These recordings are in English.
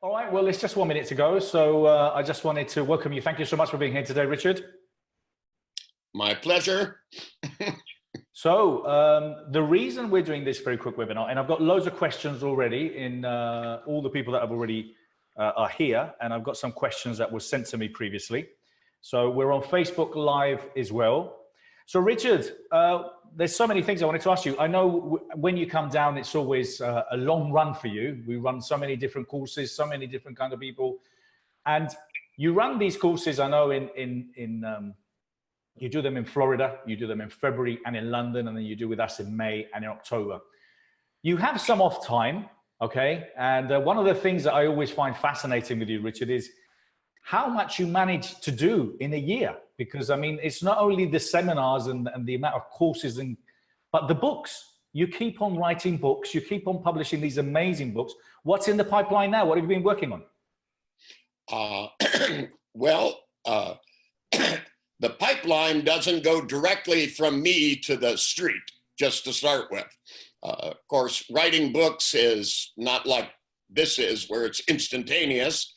All right, well, it's just 1 minute to go, so I just wanted to welcome you. Thank you so much for being here today, Richard. My pleasure. So the reason we're doing this very quick webinar, and I've got loads of questions already in all the people that have already are here, and I've got some questions that were sent to me previously. So we're on Facebook Live as well. So Richard, there's so many things I wanted to ask you. I know when you come down, it's always a long run for you. We run so many different courses, so many different kind of people. And you run these courses, I know you do them in Florida, you do them in February and in London, and then you do with us in May and in October. You have some off time, okay? And one of the things that I always find fascinating with you, Richard, is how much you manage to do in a year. Because I mean, it's not only the seminars and the amount of courses, but the books. You keep on writing books, you keep on publishing these amazing books. What's in the pipeline now? What have you been working on? The pipeline doesn't go directly from me to the street, just to start with. Of course, writing books is not like this is, where it's instantaneous,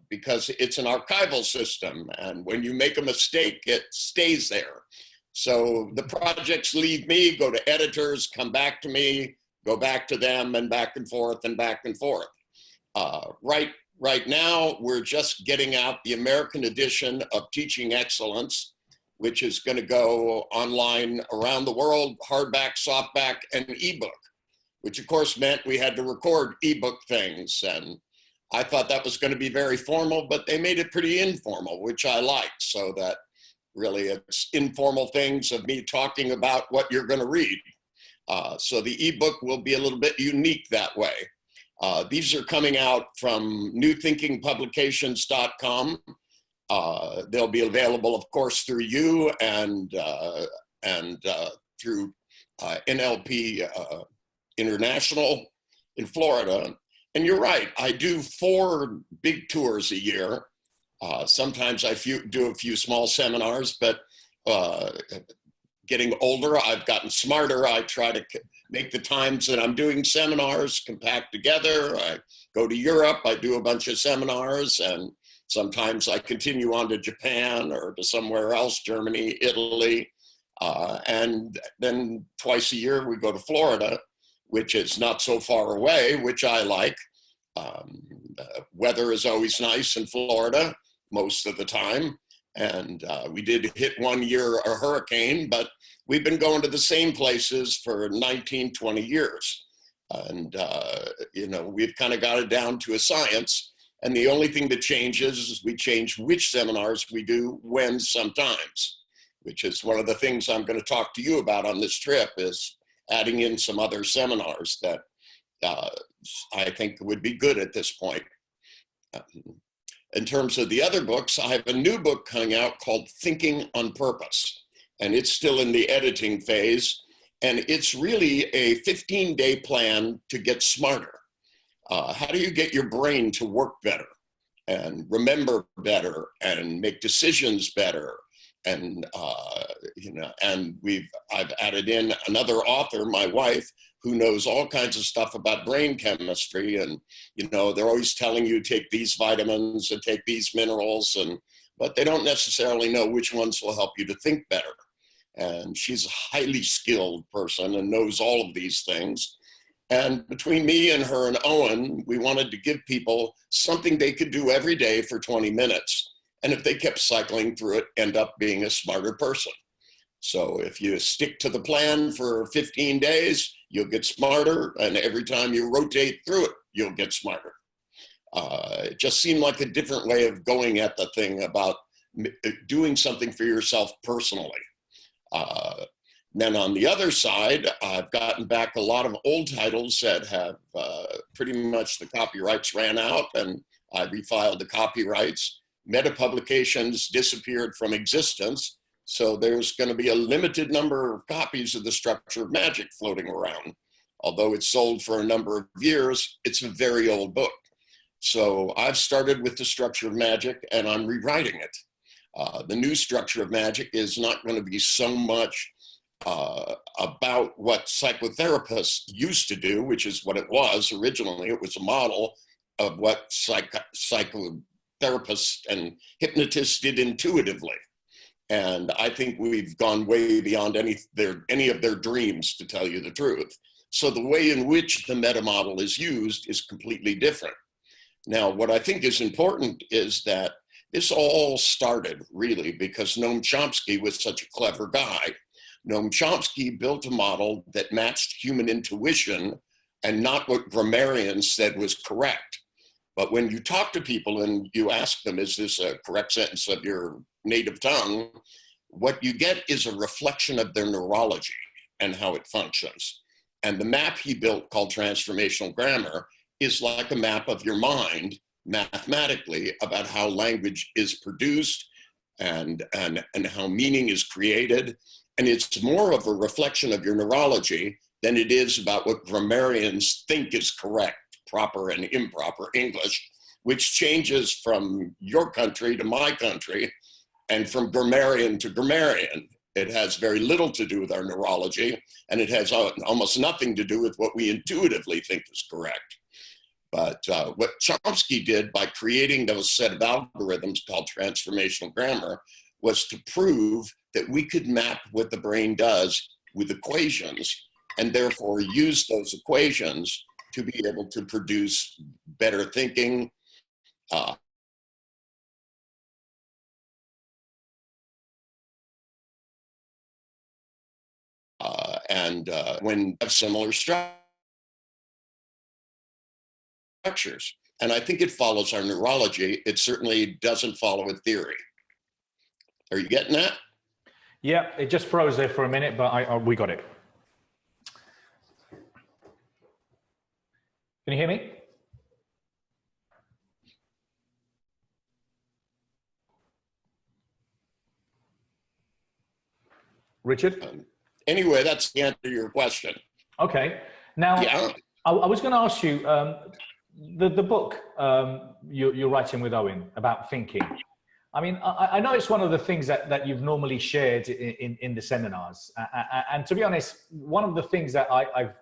because it's an archival system. And when you make a mistake, it stays there. So the projects leave me, go to editors, come back to me, go back to them, and back and forth and back and forth. Right now, we're just getting out the American edition of Teaching Excellence, which is going to go online around the world, hardback, softback, and ebook, which of course meant we had to record ebook things. And I thought that was going to be very formal, but they made it pretty informal, which I like, so that really it's informal things of me talking about what you're going to read. So the ebook will be a little bit unique that way. These are coming out from newthinkingpublications.com. They'll be available, of course, through you and through NLP International in Florida. And you're right, I do 4 big tours a year. Sometimes I do a few small seminars, but getting older, I've gotten smarter. I try to make the times that I'm doing seminars compact together. I go to Europe, I do a bunch of seminars, and sometimes I continue on to Japan or to somewhere else, Germany, Italy. And then twice a year we go to Florida, which is not so far away, which I like. Weather is always nice in Florida most of the time. And we did hit one year a hurricane, but we've been going to the same places for 19, 20 years. And, we've kind of got it down to a science. And the only thing that changes is we change which seminars we do when sometimes, which is one of the things I'm going to talk to you about on this trip, is adding in some other seminars that I think would be good at this point. In terms of the other books, I have a new book coming out called Thinking on Purpose, and it's still in the editing phase. And it's really a 15-day plan to get smarter. How do you get your brain to work better and remember better and make decisions better? And, I've added in another author, my wife, who knows all kinds of stuff about brain chemistry. And, they're always telling you take these vitamins and take these minerals, but they don't necessarily know which ones will help you to think better. And she's a highly skilled person and knows all of these things. And between me and her and Owen, we wanted to give people something they could do every day for 20 minutes. And if they kept cycling through it, end up being a smarter person. So if you stick to the plan for 15 days, you'll get smarter. And every time you rotate through it, you'll get smarter. It just seemed like a different way of going at the thing about doing something for yourself personally. Then on the other side, I've gotten back a lot of old titles that have pretty much the copyrights ran out, and I refiled the copyrights. Meta Publications disappeared from existence, so there's going to be a limited number of copies of The Structure of Magic floating around. Although it's sold for a number of years, it's a very old book. So I've started with The Structure of Magic, and I'm rewriting it. The new Structure of Magic is not going to be so much about what psychotherapists used to do, which is what it was originally. It was a model of what psychotherapists and hypnotists did intuitively. And I think we've gone way beyond any of their dreams, to tell you the truth. So the way in which the meta model is used is completely different. Now, what I think is important is that this all started really because Noam Chomsky was such a clever guy. Noam Chomsky built a model that matched human intuition and not what grammarians said was correct. But when you talk to people and you ask them, is this a correct sentence of your native tongue? What you get is a reflection of their neurology and how it functions. And the map he built, called transformational grammar, is like a map of your mind mathematically about how language is produced and how meaning is created. And it's more of a reflection of your neurology than it is about what grammarians think is correct, proper and improper English, which changes from your country to my country and from grammarian to grammarian. It has very little to do with our neurology, and it has almost nothing to do with what we intuitively think is correct. But what Chomsky did by creating those set of algorithms called transformational grammar was to prove that we could map what the brain does with equations, and therefore use those equations to be able to produce better thinking, and when have similar structures. And I think it follows our neurology. It certainly doesn't follow a theory. Are you getting that? Yeah, it just froze there for a minute, but we got it. Can you hear me? Richard? Anyway, that's the answer to your question. Okay. Now, yeah. I was going to ask you, the book you're writing with Owen about thinking. I mean, I know it's one of the things that you've normally shared in the seminars. And to be honest, one of the things that I've,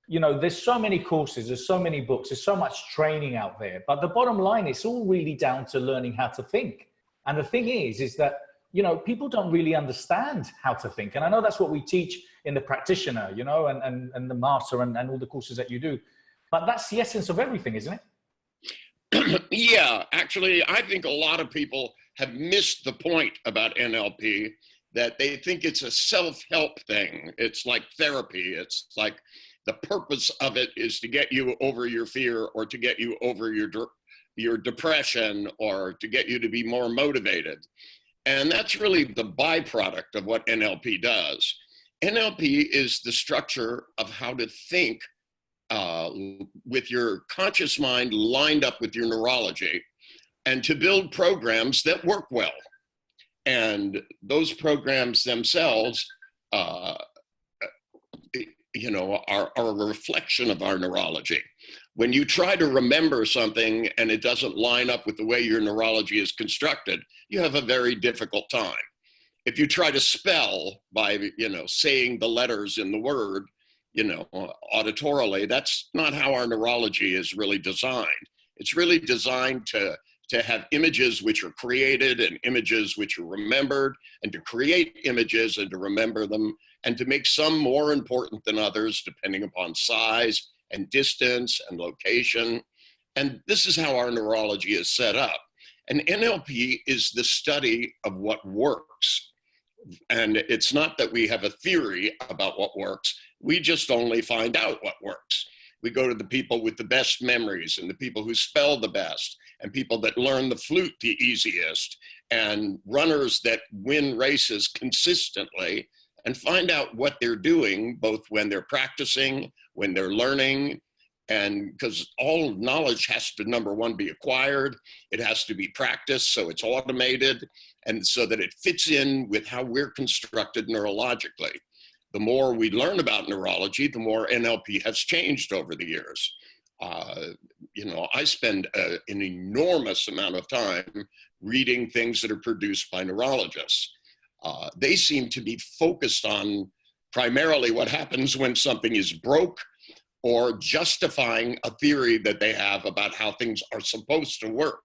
you know, there's so many courses, there's so many books, there's so much training out there. But the bottom line, it's all really down to learning how to think. And the thing is that, you know, people don't really understand how to think. And I know that's what we teach in the practitioner, you know, and the master and all the courses that you do. But that's the essence of everything, isn't it? Yeah, actually, I think a lot of people have missed the point about NLP, that they think it's a self-help thing. It's like therapy. It's like the purpose of it is to get you over your fear, or to get you over your depression, or to get you to be more motivated. And that's really the byproduct of what NLP does. NLP is the structure of how to think with your conscious mind lined up with your neurology, and to build programs that work well. And those programs themselves, you know, are a reflection of our neurology. When you try to remember something and it doesn't line up with the way your neurology is constructed, you have a very difficult time. If you try to spell by, you know, saying the letters in the word, you know, auditorily, that's not how our neurology is really designed. It's really designed to have images which are created and images which are remembered, and to create images and to remember them, and to make some more important than others depending upon size and distance and location. And this is how our neurology is set up. And NLP is the study of what works. And it's not that we have a theory about what works. We just only find out what works. We go to the people with the best memories, and the people who spell the best, and people that learn the flute the easiest, and runners that win races consistently, and find out what they're doing, both when they're practicing, when they're learning. And because all knowledge has to, number one, be acquired, it has to be practiced, so it's automated, and so that it fits in with how we're constructed neurologically. The more we learn about neurology, the more NLP has changed over the years. You know, I spend an enormous amount of time reading things that are produced by neurologists. They seem to be focused on primarily what happens when something is broke, or justifying a theory that they have about how things are supposed to work.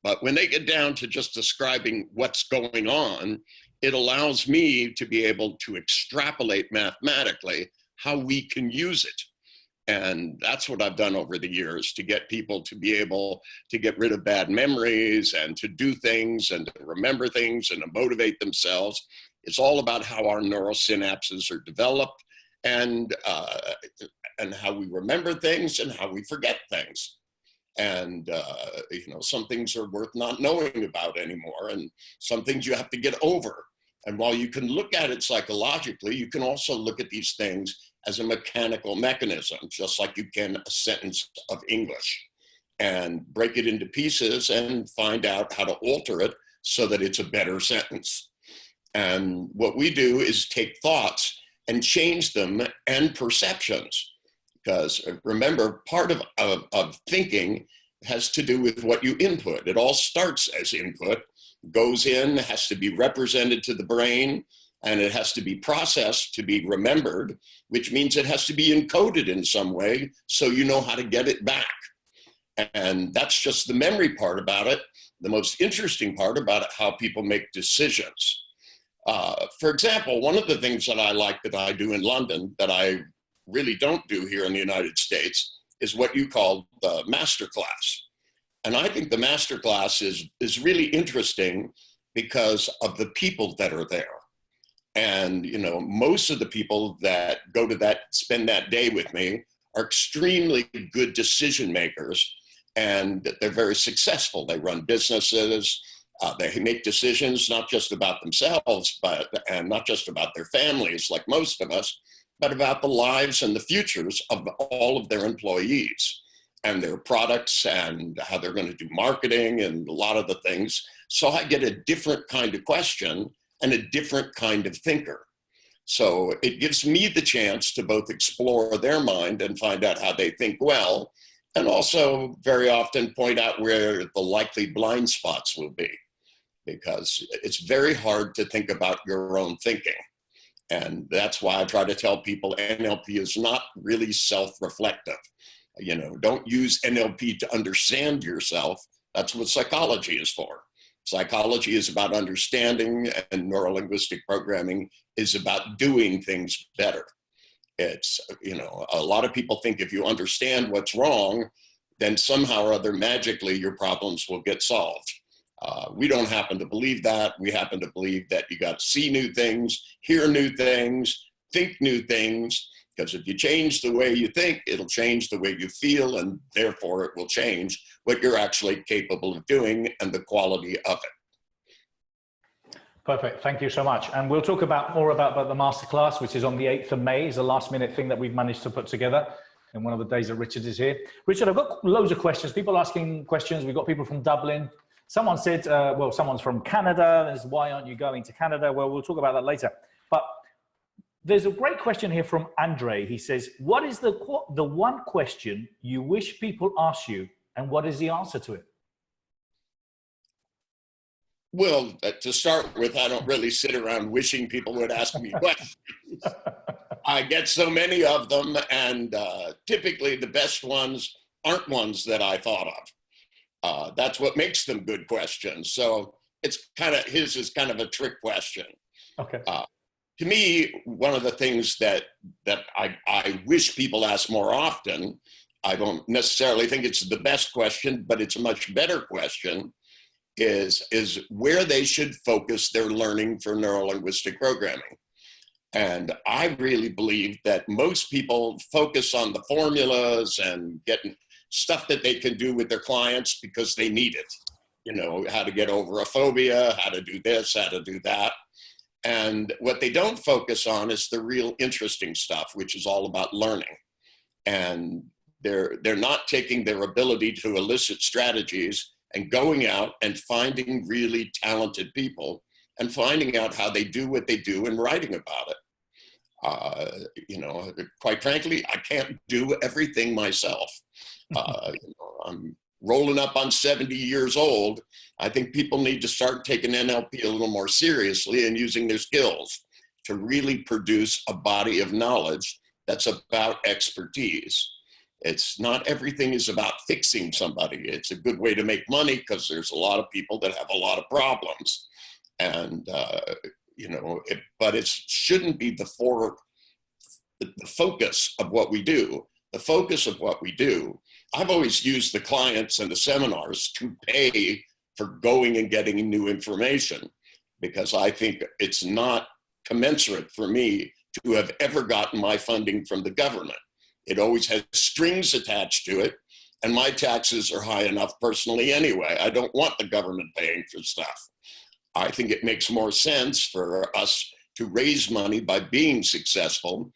But when they get down to just describing what's going on, it allows me to be able to extrapolate mathematically how we can use it. And that's what I've done over the years, to get people to be able to get rid of bad memories and to do things and to remember things and to motivate themselves. It's all about how our neural synapses are developed and how we remember things and how we forget things. And, some things are worth not knowing about anymore, and some things you have to get over. And while you can look at it psychologically, you can also look at these things as a mechanical mechanism, just like you can a sentence of English, and break it into pieces and find out how to alter it so that it's a better sentence. And what we do is take thoughts and change them and perceptions. Because remember, part of thinking has to do with what you input. It all starts as input, goes in, has to be represented to the brain, and it has to be processed to be remembered, which means it has to be encoded in some way so you know how to get it back. And that's just the memory part about it. The most interesting part about it, how people make decisions. For example, one of the things that I like that I do in London that I really don't do here in the United States is what you call the masterclass. And I think the masterclass is really interesting because of the people that are there. And, most of the people that go to that, spend that day with me are extremely good decision makers, and they're very successful. They run businesses, they make decisions not just about themselves, and not just about their families like most of us, but about the lives and the futures of all of their employees and their products and how they're going to do marketing and a lot of the things. So I get a different kind of question and a different kind of thinker. So it gives me the chance to both explore their mind and find out how they think well, and also very often point out where the likely blind spots will be, because it's very hard to think about your own thinking. And that's why I try to tell people NLP is not really self-reflective. Don't use NLP to understand yourself. That's what psychology is for. Psychology is about understanding, and neuro-linguistic programming is about doing things better. It's, a lot of people think if you understand what's wrong, then somehow or other magically your problems will get solved. We don't happen to believe that. We happen to believe that you got to see new things, hear new things, think new things, because if you change the way you think, it'll change the way you feel, and therefore it will change what you're actually capable of doing and the quality of it. Perfect. Thank you so much. And we'll talk more about the masterclass, which is on the 8th of May. It's a last minute thing that we've managed to put together in one of the days that Richard is here. Richard, I've got loads of questions, people asking questions. We've got people from Dublin. Someone said, someone's from Canada. Why aren't you going to Canada? Well, we'll talk about that later. But there's a great question here from Andre. He says, what is the one question you wish people ask you, and what is the answer to it? Well, to start with, I don't really sit around wishing people would ask me questions. I get so many of them, and typically the best ones aren't ones that I thought of. That's what makes them good questions. So his is kind of a trick question. Okay. To me, one of the things that I wish people ask more often, I don't necessarily think it's the best question, but it's a much better question, is where they should focus their learning for neuro-linguistic programming. And I really believe that most people focus on the formulas and getting stuff that they can do with their clients because they need it. How to get over a phobia, how to do this, how to do that. And what they don't focus on is the real interesting stuff, which is all about learning. And they're not taking their ability to elicit strategies and going out and finding really talented people and finding out how they do what they do and writing about it. Quite frankly, I can't do everything myself. I'm rolling up on 70 years old. I think people need to start taking NLP a little more seriously and using their skills to really produce a body of knowledge that's about expertise. It's not everything is about fixing somebody. It's a good way to make money because there's a lot of people that have a lot of problems. And, but it shouldn't be the focus of what we do. The focus of what we do, I've always used the clients and the seminars to pay for going and getting new information, because I think it's not commensurate for me to have ever gotten my funding from the government. It always has strings attached to it, and my taxes are high enough personally anyway. I don't want the government paying for stuff. I think it makes more sense for us to raise money by being successful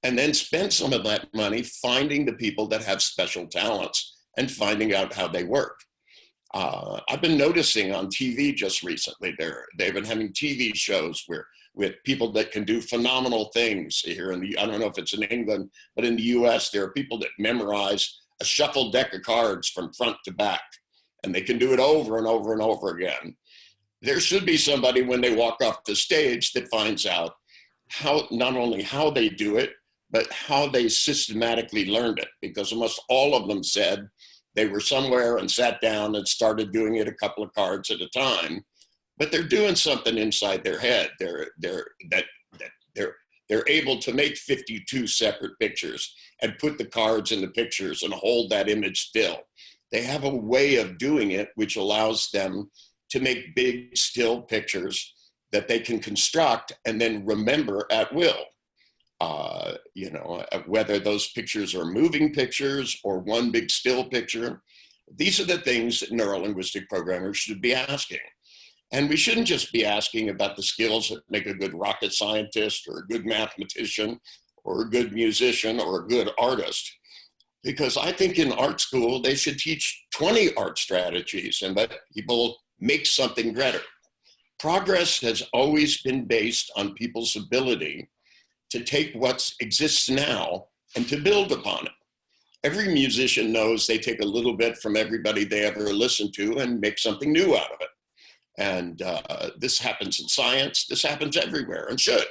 and then spend some of that money finding the people that have special talents and finding out how they work. I've been noticing on TV just recently, they've been having TV shows with people that can do phenomenal things here I don't know if it's in England, but in the US, there are people that memorize a shuffled deck of cards from front to back, and they can do it over and over and over again. There should be somebody when they walk off the stage that finds out not only how they do it, but how they systematically learned it, because almost all of them said they were somewhere and sat down and started doing it a couple of cards at a time, but they're doing something inside their head. They're able to make 52 separate pictures and put the cards in the pictures and hold that image still. They have a way of doing it which allows them to make big still pictures that they can construct and then remember at will. Whether those pictures are moving pictures or one big still picture, these are the things that neurolinguistic programmers should be asking. And we shouldn't just be asking about the skills that make a good rocket scientist or a good mathematician or a good musician or a good artist, because I think in art school, they should teach 20 art strategies and let people make something better. Progress has always been based on people's ability to take what exists now and to build upon it. Every musician knows they take a little bit from everybody they ever listened to and make something new out of it. And this happens in science, this happens everywhere and should.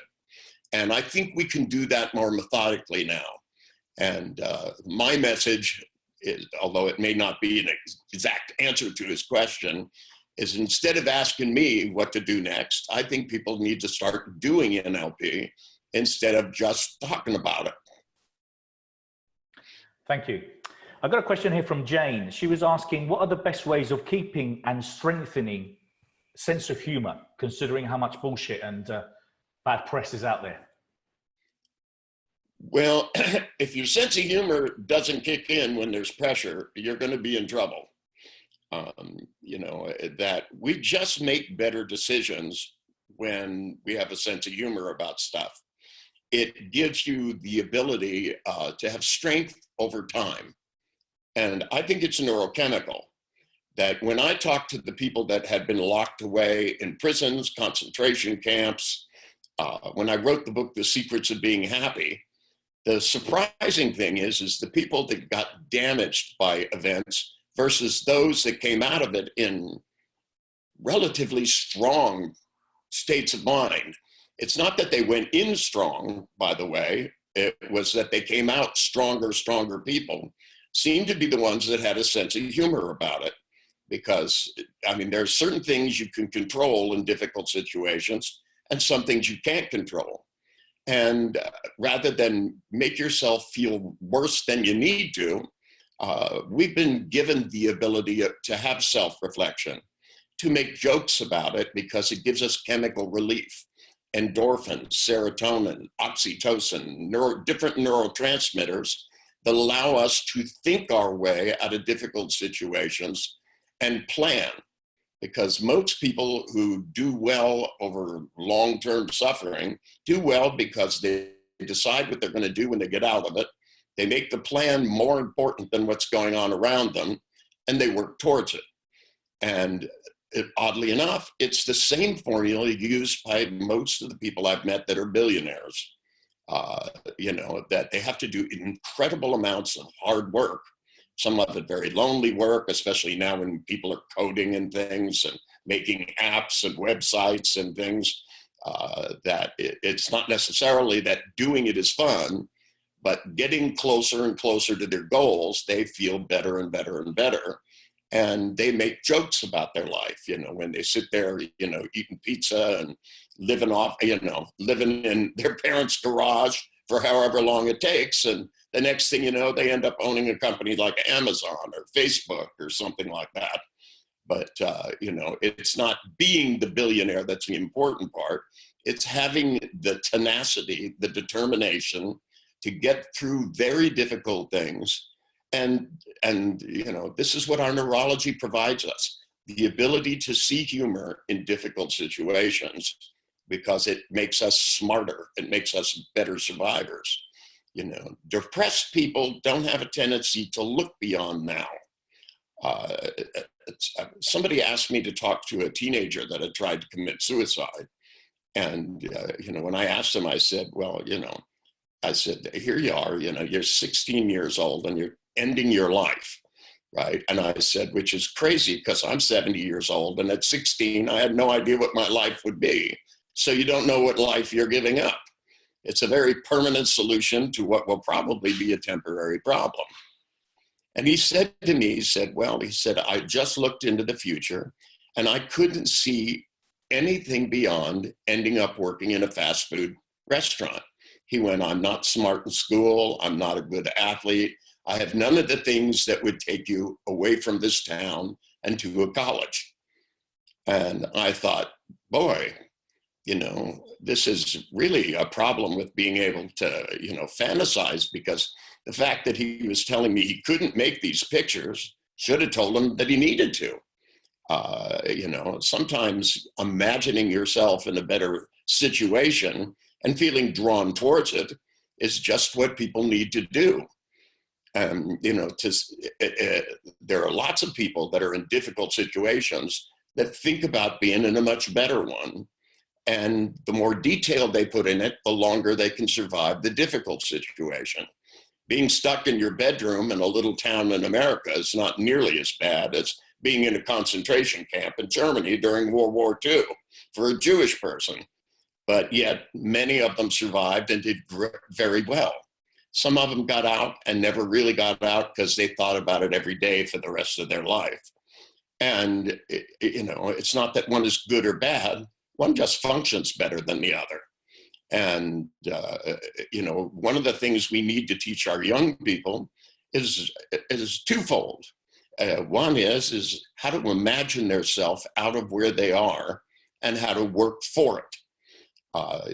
And I think we can do that more methodically now. And my message is, although it may not be an exact answer to his question, is instead of asking me what to do next, I think people need to start doing NLP instead of just talking about it. Thank you. I've got a question here from Jane. She was asking, what are the best ways of keeping and strengthening sense of humor, considering how much bullshit and bad press is out there? Well, if your sense of humor doesn't kick in when there's pressure, you're going to be in trouble. That we just make better decisions when we have a sense of humor about stuff. It gives you the ability to have strength over time. And I think it's neurochemical, that when I talked to the people that had been locked away in prisons, concentration camps, when I wrote the book, The Secrets of Being Happy, the surprising thing is the people that got damaged by events versus those that came out of it in relatively strong states of mind. It's not that they went in strong, by the way, it was that they came out stronger people, seemed to be the ones that had a sense of humor about it. Because, there are certain things you can control in difficult situations and some things you can't control. And rather than make yourself feel worse than you need to, we've been given the ability to have self-reflection, to make jokes about it because it gives us chemical relief. Endorphins, serotonin, oxytocin, different neurotransmitters that allow us to think our way out of difficult situations and plan. Because most people who do well over long-term suffering do well because they decide what they're going to do when they get out of it. They make the plan more important than what's going on around them, and they work towards it. And oddly enough, it's the same formula used by most of the people I've met that are billionaires. That they have to do incredible amounts of hard work. Some of it very lonely work, especially now when people are coding and things and making apps and websites and things, that it's not necessarily that doing it is fun, but getting closer and closer to their goals, they feel better and better and better. And they make jokes about their life, when they sit there, eating pizza and living off, living in their parents' garage for however long it takes. And the next thing you know, they end up owning a company like Amazon or Facebook or something like that. But, it's not being the billionaire that's the important part. It's having the tenacity, the determination to get through very difficult things. And this is what our neurology provides us, the ability to see humor in difficult situations, because it makes us smarter. It makes us better survivors. Depressed people don't have a tendency to look beyond now. Somebody asked me to talk to a teenager that had tried to commit suicide. And, when I asked him, I said, well, I said, here you are, you're 16 years old and you're ending your life, right? And I said, which is crazy because I'm 70 years old, and at 16, I had no idea what my life would be. So you don't know what life you're giving up. It's a very permanent solution to what will probably be a temporary problem. And he said to me, he said, I just looked into the future and I couldn't see anything beyond ending up working in a fast food restaurant. He went, I'm not smart in school. I'm not a good athlete. I have none of the things that would take you away from this town and to a college. And I thought, boy, this is really a problem with being able to, fantasize, because the fact that he was telling me he couldn't make these pictures should have told him that he needed to. Sometimes imagining yourself in a better situation and feeling drawn towards it is just what people need to do. And, there are lots of people that are in difficult situations that think about being in a much better one. And the more detail they put in it, the longer they can survive the difficult situation. Being stuck in your bedroom in a little town in America is not nearly as bad as being in a concentration camp in Germany during World War II for a Jewish person. But yet many of them survived and did very well. Some of them got out and never really got out because they thought about it every day for the rest of their life. And, it's not that one is good or bad. One just functions better than the other. And, one of the things we need to teach our young people is twofold. One is how to imagine themselves out of where they are and how to work for it.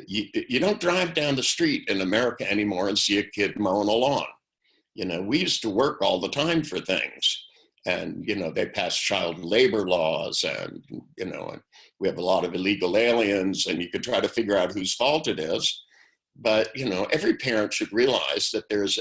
You don't drive down the street in America anymore and see a kid mowing a lawn. We used to work all the time for things. And, they passed child labor laws, and, and we have a lot of illegal aliens, and you could try to figure out whose fault it is. But, every parent should realize that there's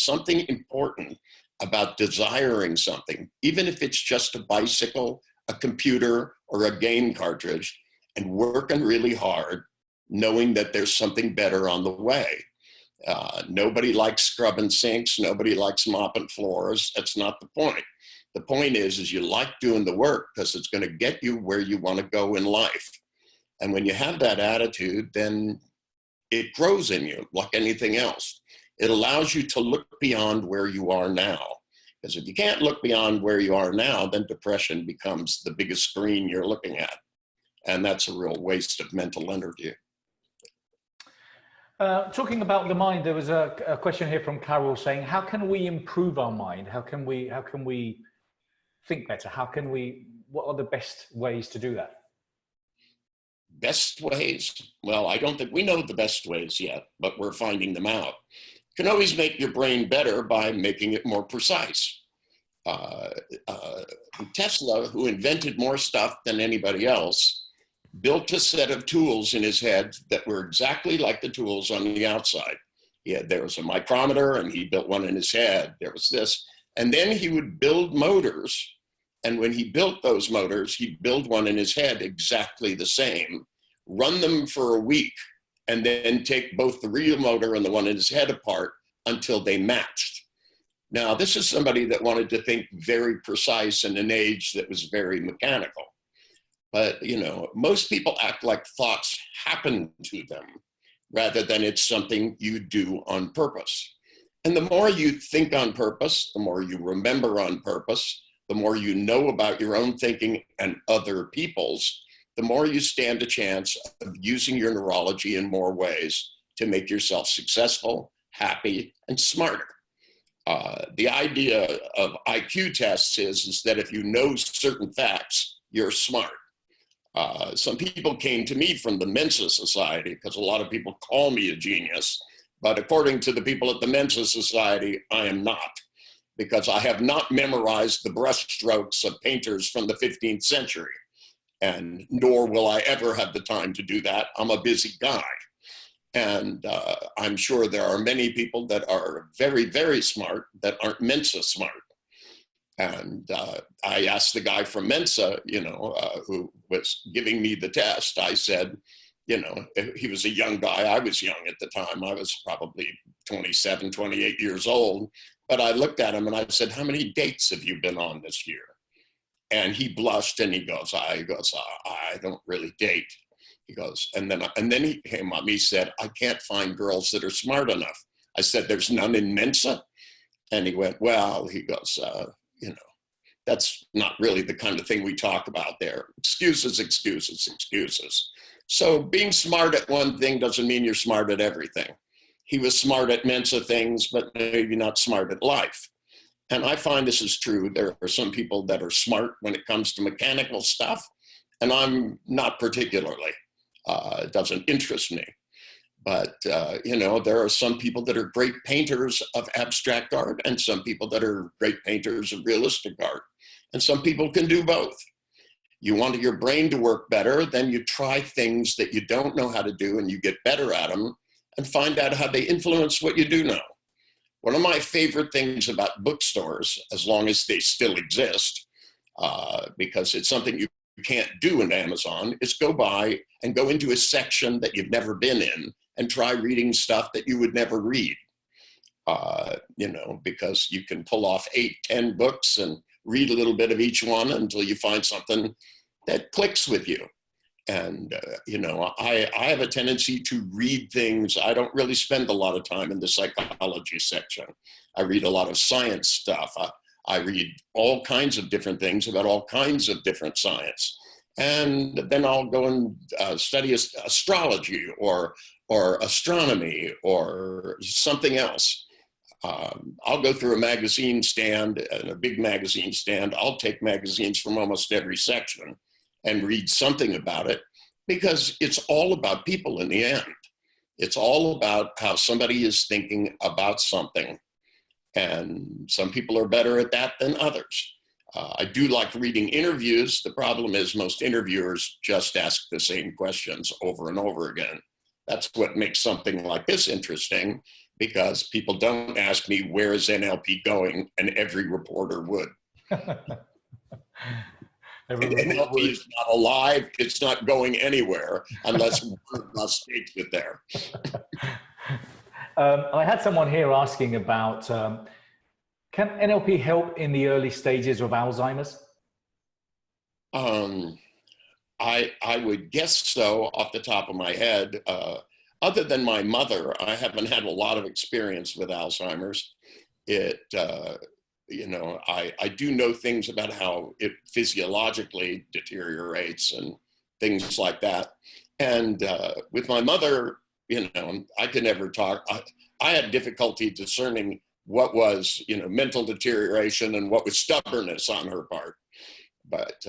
something important about desiring something, even if it's just a bicycle, a computer, or a game cartridge, and working really hard, knowing that there's something better on the way. Nobody likes scrubbing sinks. Nobody likes mopping floors. That's not the point. The point is you like doing the work because it's going to get you where you want to go in life. And when you have that attitude, then it grows in you like anything else. It allows you to look beyond where you are now. Because if you can't look beyond where you are now, then depression becomes the biggest screen you're looking at. And that's a real waste of mental energy. Talking about the mind, there was a question here from Carol saying, how can we improve our mind? How can we think better? What are the best ways to do that? Best ways? Well, I don't think we know the best ways yet, but we're finding them out. You can always make your brain better by making it more precise. Tesla, who invented more stuff than anybody else, built a set of tools in his head that were exactly like the tools on the outside. There was a micrometer, and he built one in his head. There was this. And then he would build motors. And when he built those motors, he'd build one in his head exactly the same, run them for a week, and then take both the real motor and the one in his head apart until they matched. Now, this is somebody that wanted to think very precise in an age that was very mechanical. But, most people act like thoughts happen to them. rather than it's something you do on purpose. And the more you think on purpose, the more you remember on purpose, the more you know about your own thinking and other people's, the more you stand a chance of using your neurology in more ways to make yourself successful, happy, and smarter. The idea of IQ tests is that if you know certain facts, you're smart. Some people came to me from the Mensa Society because a lot of people call me a genius, but according to the people at the Mensa Society, I am not, because I have not memorized the brushstrokes of painters from the 15th century, and nor will I ever have the time to do that. I'm a busy guy. And I'm sure there are many people that are very, very smart that aren't Mensa smart. And I asked the guy from Mensa, who was giving me the test, I said, he was a young guy. I was young at the time. I was probably 27, 28 years old. But I looked at him and I said, how many dates have you been on this year? And he blushed and he goes, I don't really date. He goes, and then he came up, he said, I can't find girls that are smart enough. I said, there's none in Mensa? And he went, well, he goes, that's not really the kind of thing we talk about there. Excuses, excuses, excuses. So being smart at one thing doesn't mean you're smart at everything. He was smart at Mensa things, but maybe not smart at life. And I find this is true. There are some people that are smart when it comes to mechanical stuff, and I'm not particularly. It doesn't interest me. But, there are some people that are great painters of abstract art and some people that are great painters of realistic art. And some people can do both. You want your brain to work better, then you try things that you don't know how to do and you get better at them and find out how they influence what you do know. One of my favorite things about bookstores, as long as they still exist, because it's something you can't do in Amazon, is go by and go into a section that you've never been in and try reading stuff that you would never read. Because you can pull off 8, 10 books and read a little bit of each one until you find something that clicks with you. And, I have a tendency to read things. I don't really spend a lot of time in the psychology section. I read a lot of science stuff. I read all kinds of different things about all kinds of different science. And then I'll go and study astrology or astronomy or something else. I'll go through a magazine stand, a big magazine stand. I'll take magazines from almost every section and read something about it, because it's all about people in the end. It's all about how somebody is thinking about something. And some people are better at that than others. I do like reading interviews. The problem is most interviewers just ask the same questions over and over again. That's what makes something like this interesting, because people don't ask me, where is NLP going? And every reporter would. NLP is not alive. It's not going anywhere unless one of us takes it there. I had someone here asking about, can NLP help in the early stages of Alzheimer's? I would guess so off the top of my head. Other than my mother, I haven't had a lot of experience with Alzheimer's. I do know things about how it physiologically deteriorates and things like that. And with my mother, I could never talk. I had difficulty discerning what was, mental deterioration and what was stubbornness on her part. But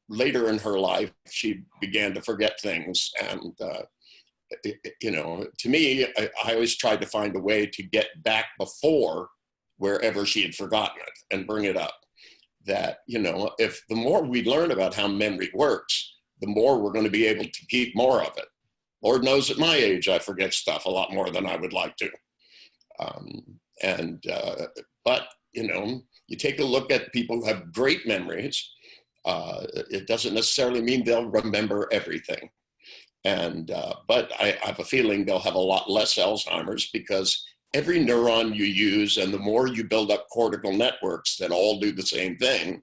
later in her life, she began to forget things. And, to me, I always tried to find a way to get back before wherever she had forgotten it and bring it up. That, if the more we learn about how memory works, the more we're going to be able to keep more of it. Lord knows at my age, I forget stuff a lot more than I would like to. But you take a look at people who have great memories. It doesn't necessarily mean they'll remember everything. But I have a feeling they'll have a lot less Alzheimer's, because every neuron you use, and the more you build up cortical networks that all do the same thing,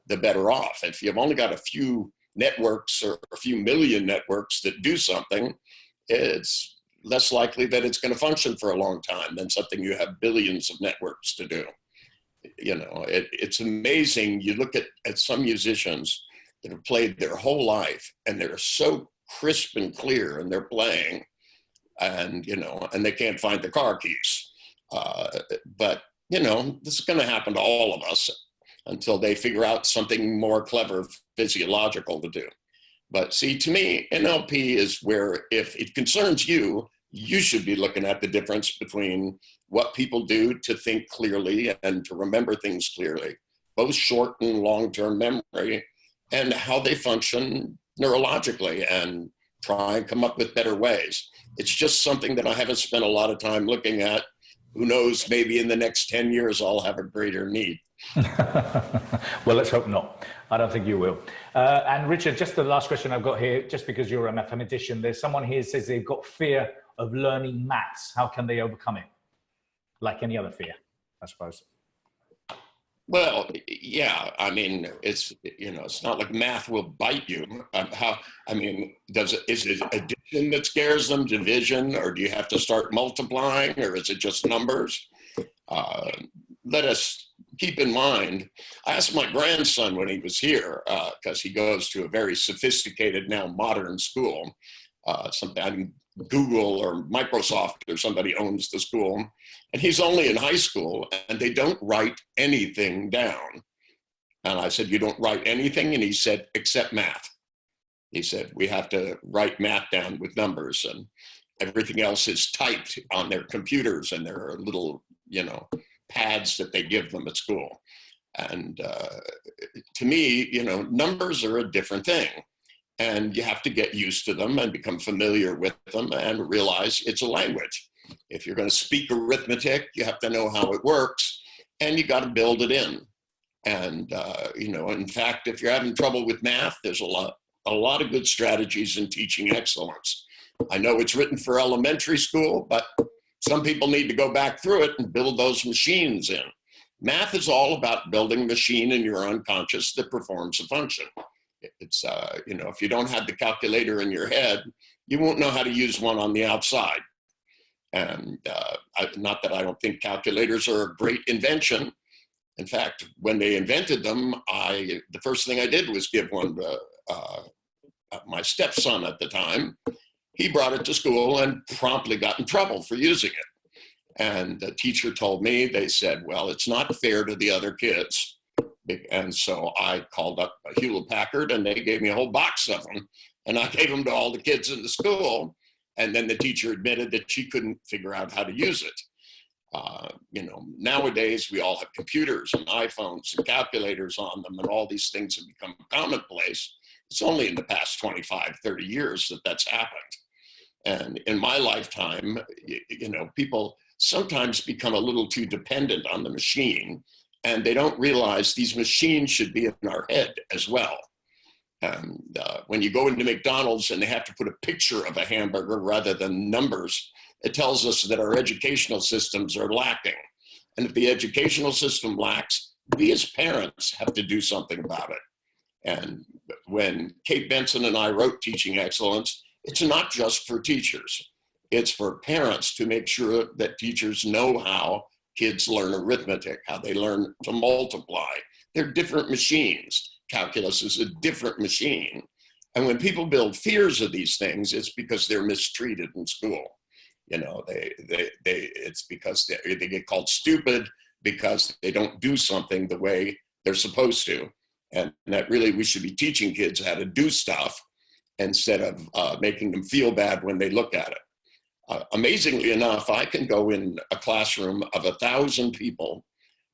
the better off. If you've only got a few networks or a few million networks that do something, it's less likely that it's going to function for a long time than something you have billions of networks to do. You know, it's amazing. You look at some musicians that have played their whole life and they're so crisp and clear and they're playing, and, you know, and they can't find the car keys. But, you know, this is going to happen to all of us until they figure out something more clever physiological to do. But see, to me, NLP is where, if it concerns you, you should be looking at the difference between what people do to think clearly and to remember things clearly, both short and long-term memory, and how they function neurologically, and try and come up with better ways. It's just something that I haven't spent a lot of time looking at. Who knows, maybe in the next 10 years, I'll have a greater need. Well, let's hope not. I don't think you will. And Richard, just the last question I've got here, just because you're a mathematician, there's someone here says they've got fear of learning maths. How can they overcome it? Like any other fear, I suppose. Well, yeah, I mean, it's, you know, it's not like math will bite you. Is it addition that scares them, division, or do you have to start multiplying, or is it just numbers? Let us keep in mind, I asked my grandson when he was here, because he goes to a very sophisticated, now modern school, something Google or Microsoft or somebody owns the school, and he's only in high school, and they don't write anything down. And I said, you don't write anything? And he said, except math. He said, we have to write math down with numbers, and everything else is typed on their computers and their little, you know, pads that they give them at school. And to me, you know, numbers are a different thing. And you have to get used to them and become familiar with them and realize it's a language. If you're going to speak arithmetic, you have to know how it works, and you got to build it in. And, you know, in fact, if you're having trouble with math, there's a lot of good strategies in teaching excellence. I know it's written for elementary school, but some people need to go back through it and build those machines in. Math is all about building a machine in your unconscious that performs a function. It's, you know, if you don't have the calculator in your head, you won't know how to use one on the outside. And not that I don't think calculators are a great invention. In fact, when they invented them, the first thing I did was give one to my stepson at the time. He brought it to school and promptly got in trouble for using it. And the teacher told me, they said, well, it's not fair to the other kids. And so I called up Hewlett Packard, and they gave me a whole box of them, and I gave them to all the kids in the school. And then the teacher admitted that she couldn't figure out how to use it. You know, nowadays we all have computers and iPhones and calculators on them, and all these things have become commonplace. It's only in the past 25, 30 years that that's happened. And in my lifetime, you know, people sometimes become a little too dependent on the machine, and they don't realize these machines should be in our head as well. And when you go into McDonald's and they have to put a picture of a hamburger rather than numbers, it tells us that our educational systems are lacking. And if the educational system lacks, we as parents have to do something about it. And when Kate Benson and I wrote Teaching Excellence, it's not just for teachers. It's for parents to make sure that teachers know how kids learn arithmetic, how they learn to multiply. They're different machines. Calculus is a different machine. And when people build fears of these things, it's because they're mistreated in school. You know, it's because they get called stupid because they don't do something the way they're supposed to. And that really, we should be teaching kids how to do stuff instead of making them feel bad when they look at it. Amazingly enough, I can go in a classroom of 1,000 people,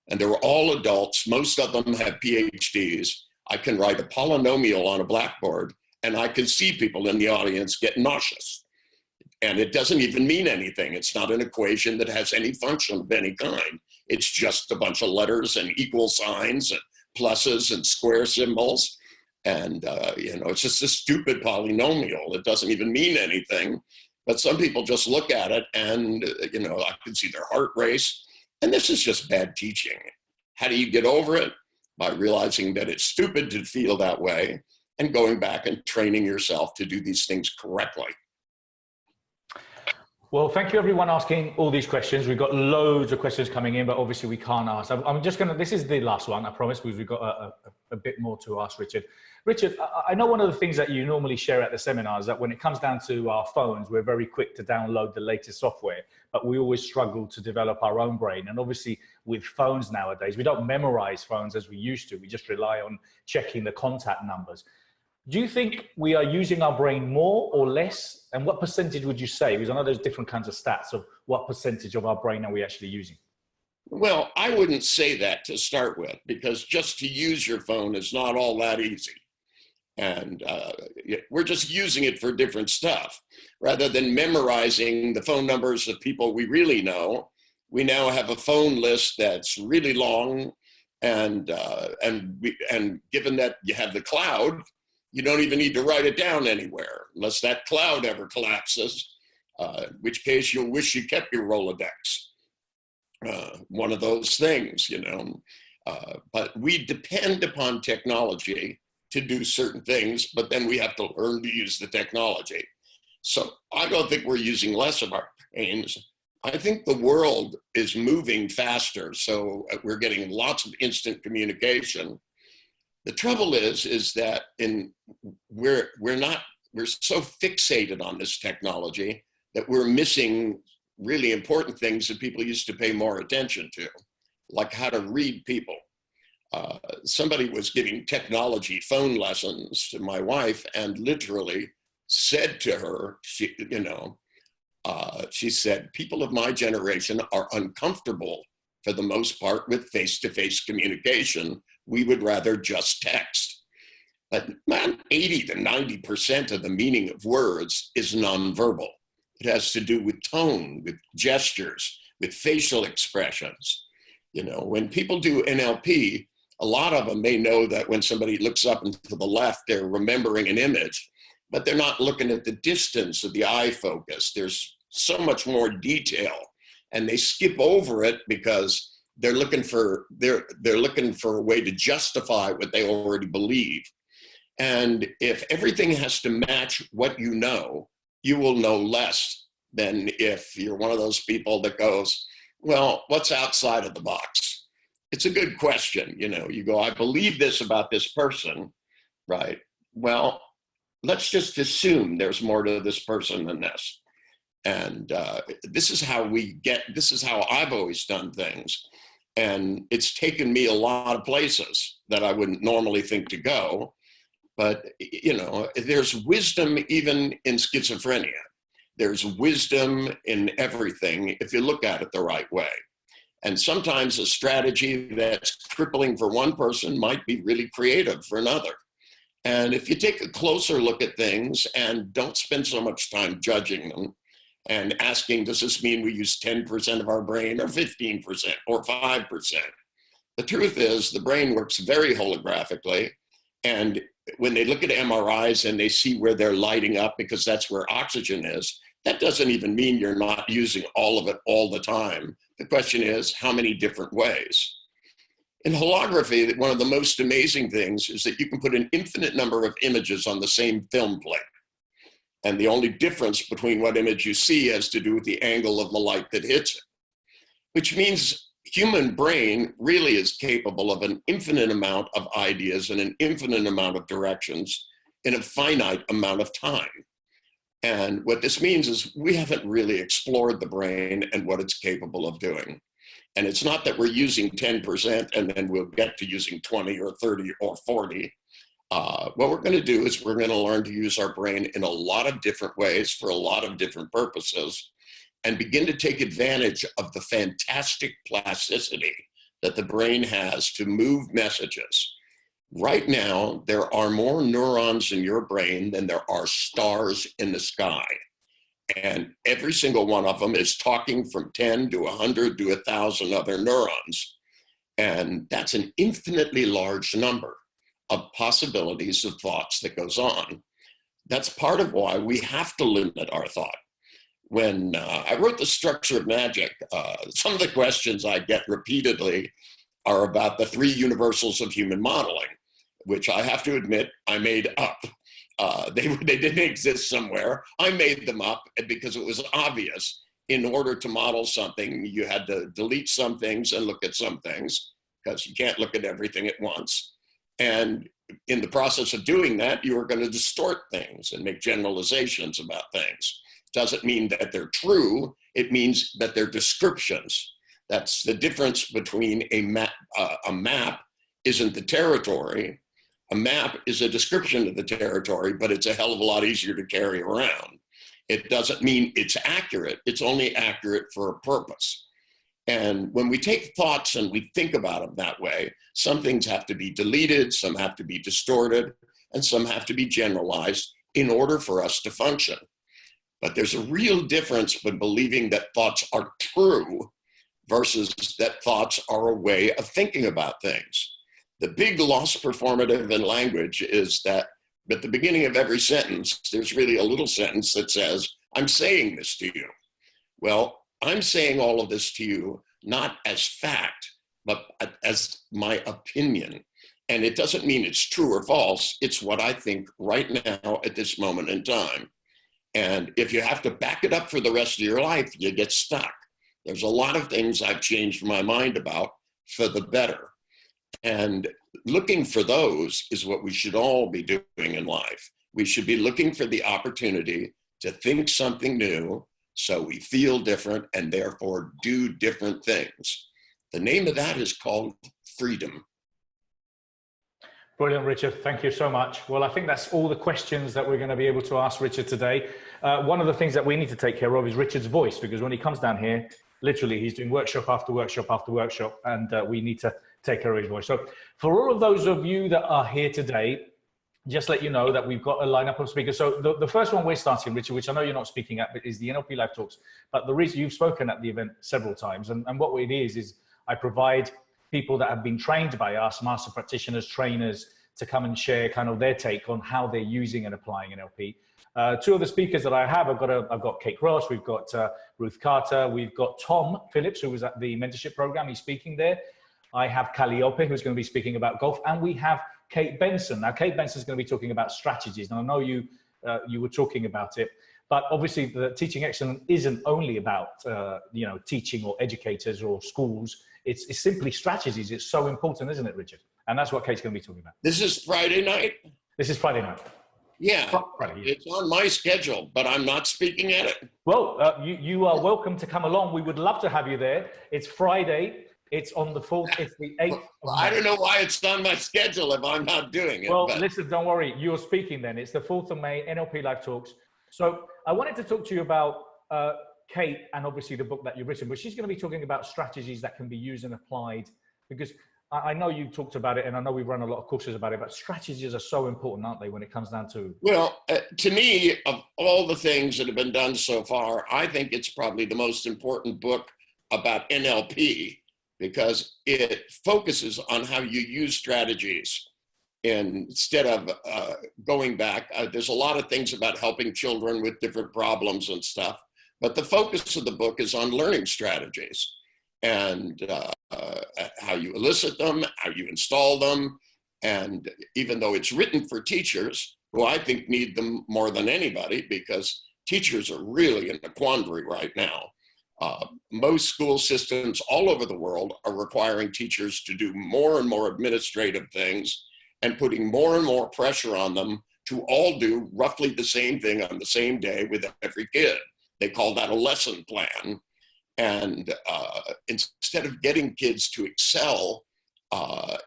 and they're all adults. Most of them have PhDs. I can write a polynomial on a blackboard, and I can see people in the audience get nauseous. And it doesn't even mean anything. It's not an equation that has any function of any kind. It's just a bunch of letters and equal signs and pluses and square symbols. And, you know, it's just a stupid polynomial. It doesn't even mean anything. But some people just look at it and, you know, I can see their heart race. And this is just bad teaching. How do you get over it? By realizing that it's stupid to feel that way and going back and training yourself to do these things correctly. Well, thank you everyone asking all these questions. We've got loads of questions coming in, but obviously we can't ask. I'm just going to, this is the last one, I promise, because we've got a bit more to ask Richard. Richard, I know one of the things that you normally share at the seminars is that when it comes down to our phones, we're very quick to download the latest software, but we always struggle to develop our own brain. And obviously with phones nowadays, we don't memorize phones as we used to. We just rely on checking the contact numbers. Do you think we are using our brain more or less? And what percentage would you say? Because I know there's different kinds of stats of what percentage of our brain are we actually using? Well, I wouldn't say that to start with, because just to use your phone is not all that easy. And we're just using it for different stuff. Rather than memorizing the phone numbers of people we really know, we now have a phone list that's really long. And given that you have the cloud, you don't even need to write it down anywhere unless that cloud ever collapses, in which case you'll wish you kept your Rolodex. One of those things, you know. But we depend upon technology to do certain things, but then we have to learn to use the technology. So I don't think we're using less of our brains. I think the world is moving faster, so we're getting lots of instant communication. The trouble is that we're so fixated on this technology that we're missing really important things that people used to pay more attention to, like how to read people. Somebody was giving technology phone lessons to my wife and literally said to her, she said, people of my generation are uncomfortable for the most part with face-to-face communication. We would rather just text. But man, 80 to 90% of the meaning of words is nonverbal. It has to do with tone, with gestures, with facial expressions. You know, when people do NLP, a lot of them may know that when somebody looks up and to the left, they're remembering an image, but they're not looking at the distance of the eye focus. There's so much more detail, and they skip over it because they're looking for a way to justify what they already believe. And if everything has to match what you know, you will know less than if you're one of those people that goes, well, what's outside of the box? It's a good question. You know, you go, I believe this about this person, right? Well, let's just assume there's more to this person than this. And this is how I've always done things. And it's taken me a lot of places that I wouldn't normally think to go. But, you know, there's wisdom even in schizophrenia. There's wisdom in everything if you look at it the right way. And sometimes a strategy that's crippling for one person might be really creative for another. And if you take a closer look at things and don't spend so much time judging them and asking, does this mean we use 10% of our brain or 15% or 5%? The truth is the brain works very holographically. And when they look at MRIs and they see where they're lighting up because that's where oxygen is, that doesn't even mean you're not using all of it all the time. The question is, how many different ways? In holography, one of the most amazing things is that you can put an infinite number of images on the same film plate. And the only difference between what image you see has to do with the angle of the light that hits it, which means human brain really is capable of an infinite amount of ideas and an infinite amount of directions in a finite amount of time. And what this means is we haven't really explored the brain and what it's capable of doing. And it's not that we're using 10% and then we'll get to using 20 or 30 or 40. What we're going to do is we're going to learn to use our brain in a lot of different ways for a lot of different purposes and begin to take advantage of the fantastic plasticity that the brain has to move messages. Right now, there are more neurons in your brain than there are stars in the sky. And every single one of them is talking from 10 to 100 to 1,000 other neurons. And that's an infinitely large number of possibilities of thoughts that goes on. That's part of why we have to limit our thought. When I wrote The Structure of Magic, some of the questions I get repeatedly are about the 3 universals of human modeling, which I have to admit I made up. They didn't exist somewhere. I made them up because it was obvious. In order to model something, you had to delete some things and look at some things, because you can't look at everything at once. And in the process of doing that, you are going to distort things and make generalizations about things. Doesn't mean that they're true. It means that they're descriptions. That's the difference between a map. A map isn't the territory. A map is a description of the territory, but it's a hell of a lot easier to carry around. It doesn't mean it's accurate. It's only accurate for a purpose. And when we take thoughts and we think about them that way, some things have to be deleted, some have to be distorted, and some have to be generalized in order for us to function. But there's a real difference between believing that thoughts are true versus that thoughts are a way of thinking about things. The big loss performative in language is that at the beginning of every sentence, there's really a little sentence that says, I'm saying this to you. Well, I'm saying all of this to you, not as fact, but as my opinion. And it doesn't mean it's true or false. It's what I think right now at this moment in time. And if you have to back it up for the rest of your life, you get stuck. There's a lot of things I've changed my mind about for the better. And looking for those is what we should all be doing in life. We should be looking for the opportunity to think something new so we feel different and therefore do different things. The name of that is called freedom. Brilliant, Richard. Thank you so much. Well, I think that's all the questions that we're going to be able to ask Richard today. One of the things that we need to take care of is Richard's voice, because when he comes down here, literally he's doing workshop after workshop after workshop, and we need to take care of his voice. So for all of those of you that are here today, just let you know that we've got a lineup of speakers. So the first one we're starting, Richard, which I know you're not speaking at, but is the NLP Live Talks. But the reason you've spoken at the event several times, and what it is I provide people that have been trained by us, master practitioners, trainers, to come and share kind of their take on how they're using and applying NLP. Two of the speakers that I have, I've got Kate Ross, we've got Ruth Carter, we've got Tom Phillips, who was at the mentorship program, he's speaking there. I have Calliope, who's going to be speaking about golf, and we have Kate Benson. Now, Kate Benson is going to be talking about strategies. And I know you were talking about it, but obviously the Teaching Excellence isn't only about, teaching or educators or schools. It's simply strategies. It's so important, isn't it, Richard? And that's what Kate's going to be talking about. This is Friday night? This is Friday night. Yeah, Friday, yeah. It's on my schedule, but I'm not speaking at it. Well, you are welcome to come along. We would love to have you there. It's Friday. It's on the 4th, it's the 8th. Well, I don't know why it's on my schedule if I'm not doing it. Well, listen, don't worry. You're speaking then. It's the 4th of May, NLP Live Talks. So I wanted to talk to you about Kate and obviously the book that you've written, but she's going to be talking about strategies that can be used and applied, because I know you talked about it and I know we've run a lot of courses about it, but strategies are so important, aren't they, when it comes down to... Well, to me, of all the things that have been done so far, I think it's probably the most important book about NLP, because it focuses on how you use strategies instead of going back. There's a lot of things about helping children with different problems and stuff, but the focus of the book is on learning strategies and how you elicit them, how you install them. And even though it's written for teachers, who I think need them more than anybody, because teachers are really in a quandary right now. Most school systems all over the world are requiring teachers to do more and more administrative things and putting more and more pressure on them to all do roughly the same thing on the same day with every kid. They call that a lesson plan. And instead of getting kids to excel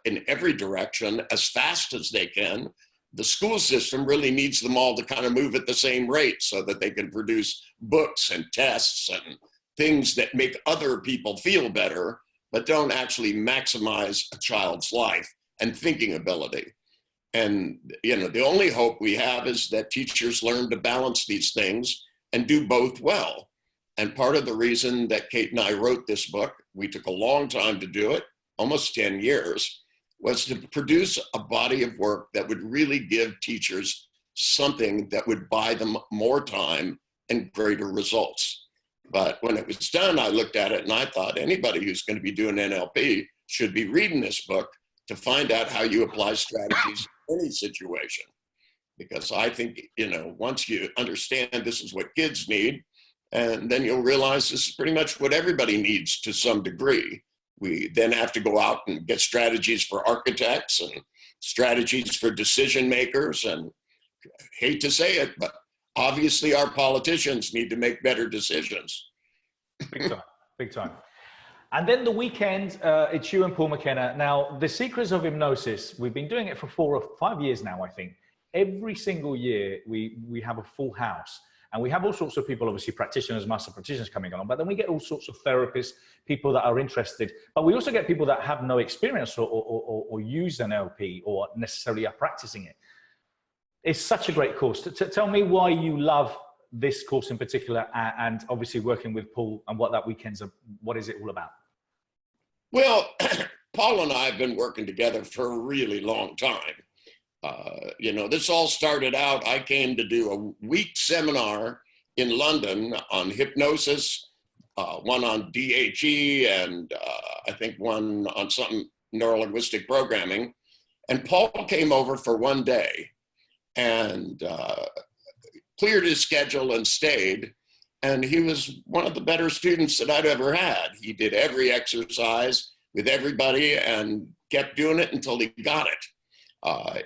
in every direction as fast as they can, the school system really needs them all to kind of move at the same rate so that they can produce books and tests and things that make other people feel better, but don't actually maximize a child's life and thinking ability. And, the only hope we have is that teachers learn to balance these things and do both well. And part of the reason that Kate and I wrote this book, we took a long time to do it, almost 10 years, was to produce a body of work that would really give teachers something that would buy them more time and greater results. But when it was done, I looked at it and I thought anybody who's going to be doing NLP should be reading this book to find out how you apply strategies in any situation. because I think, once you understand this is what kids need, and then you'll realize this is pretty much what everybody needs to some degree. We then have to go out and get strategies for architects and strategies for decision makers. And I hate to say it, but obviously our politicians need to make better decisions. Big time, big time. And then the weekend, it's you and Paul McKenna. Now, the Secrets of Hypnosis, we've been doing it for 4 or 5 years now, I think. Every single year, we have a full house. And we have all sorts of people, obviously practitioners, master practitioners coming on, but then we get all sorts of therapists, people that are interested. But we also get people that have no experience or use NLP or necessarily are practicing it. It's such a great course. Tell me why you love this course in particular, and obviously working with Paul, and what that weekend's, what is it all about? Well, Paul and I have been working together for a really long time. This all started out, I came to do a week seminar in London on hypnosis, one on DHE, and I think one on something neuro-linguistic programming. And Paul came over for one day and cleared his schedule and stayed. And he was one of the better students that I'd ever had. He did every exercise with everybody and kept doing it until he got it.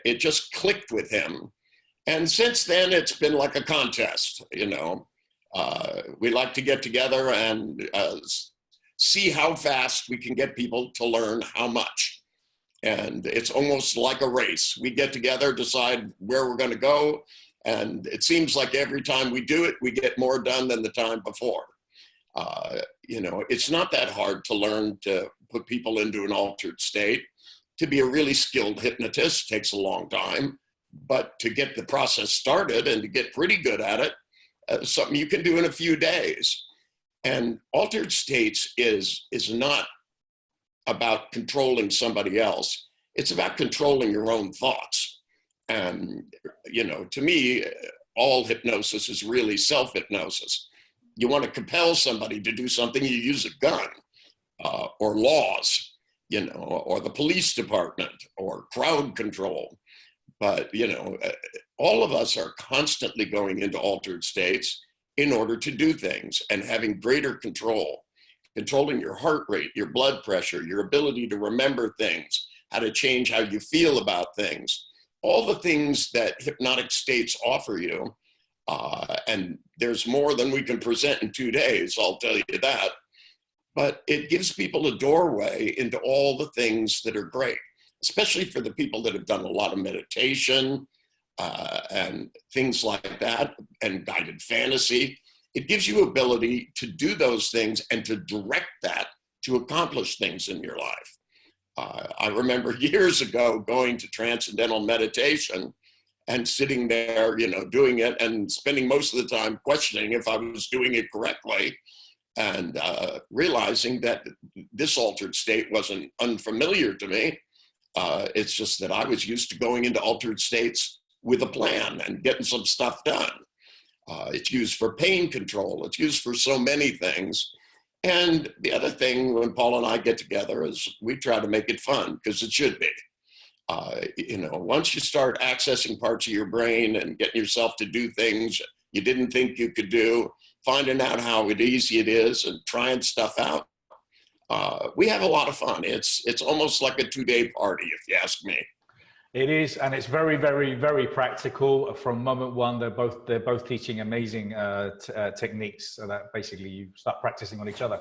It just clicked with him. And since then, it's been like a contest, We like to get together and see how fast we can get people to learn how much. And it's almost like a race. We get together, decide where we're going to go. And it seems like every time we do it, we get more done than the time before. It's not that hard to learn to put people into an altered state. To be a really skilled hypnotist takes a long time, but to get the process started and to get pretty good at it, something you can do in a few days. And altered states is not about controlling somebody else. It's about controlling your own thoughts. And, to me, all hypnosis is really self-hypnosis. You want to compel somebody to do something, you use a gun or laws. Or the police department or crowd control. But, all of us are constantly going into altered states in order to do things and having greater control, controlling your heart rate, your blood pressure, your ability to remember things, how to change how you feel about things, all the things that hypnotic states offer you. And there's more than we can present in 2 days, I'll tell you that. But it gives people a doorway into all the things that are great, especially for the people that have done a lot of meditation and things like that, and guided fantasy. It gives you ability to do those things and to direct that to accomplish things in your life. I remember years ago going to transcendental meditation and sitting there, doing it and spending most of the time questioning if I was doing it correctly. And realizing that this altered state wasn't unfamiliar to me. It's just that I was used to going into altered states with a plan and getting some stuff done. It's used for pain control. It's used for so many things. And the other thing when Paul and I get together is we try to make it fun, because it should be. Once you start accessing parts of your brain and getting yourself to do things you didn't think you could do, finding out how easy it is and trying stuff out. We have a lot of fun. It's almost like a 2-day party, if you ask me. It is, and it's very, very, very practical. From moment one, they're both teaching amazing techniques, so that basically you start practicing on each other.